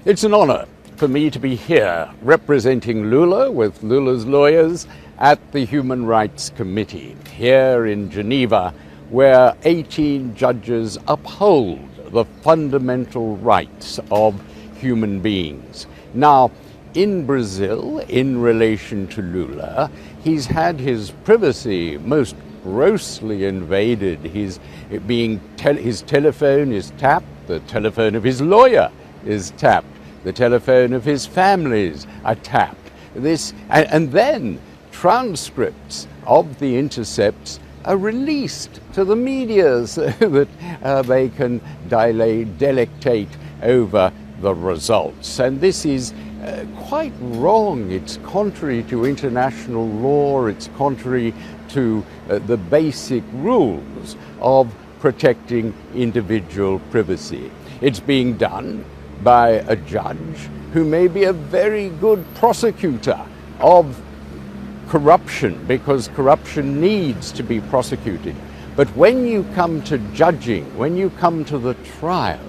It's an honor for me to be here representing Lula with Lula's lawyers at the Human Rights Committee here in Geneva, where 18 judges uphold the fundamental rights of human beings. Now, in Brazil, in relation to Lula, he's had his privacy most grossly invaded. His telephone is tapped, the telephone of his lawyer is tapped, the telephone of his families are tapped. And then transcripts of the intercepts are released to the media so that they can delectate over the results. And this is quite wrong. It's contrary to international law. It's contrary to the basic rules of protecting individual privacy. It's being done by a judge who may be a very good prosecutor of corruption, because corruption needs to be prosecuted. But when you come to judging, when you come to the trial,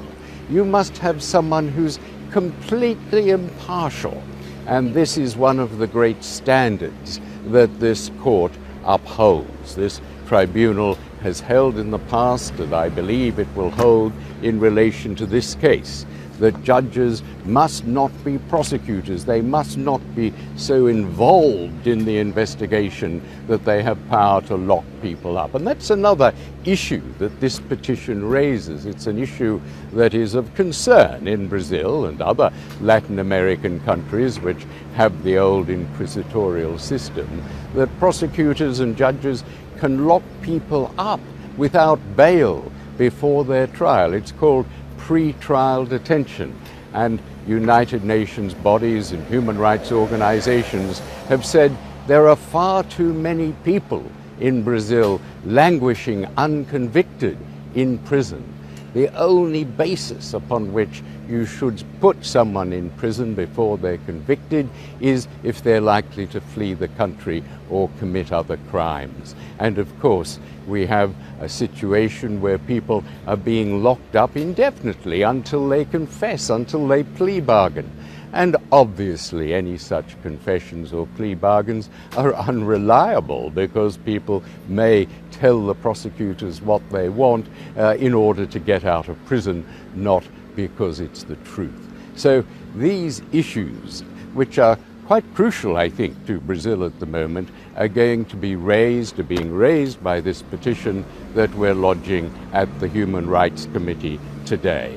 you must have someone who's completely impartial. And this is one of the great standards that this court upholds. This tribunal has held in the past, and I believe it will hold in relation to this case, that judges must not be prosecutors. They must not be so involved in the investigation that they have power to lock people up. And that's another issue that this petition raises. It's an issue that is of concern in Brazil and other Latin American countries which have the old inquisitorial system, that prosecutors and judges can lock people up without bail before their trial. It's called pre-trial detention, and United Nations bodies and human rights organizations have said there are far too many people in Brazil languishing unconvicted in prison. The only basis upon which you should put someone in prison before they're convicted is if they're likely to flee the country or commit other crimes. And of course, we have a situation where people are being locked up indefinitely until they confess, until they plea bargain. And obviously any such confessions or plea bargains are unreliable, because people may tell the prosecutors what they want in order to get out of prison, not because it's the truth. So these issues, which are quite crucial, I think, to Brazil at the moment, are being raised by this petition that we're lodging at the Human Rights Committee today.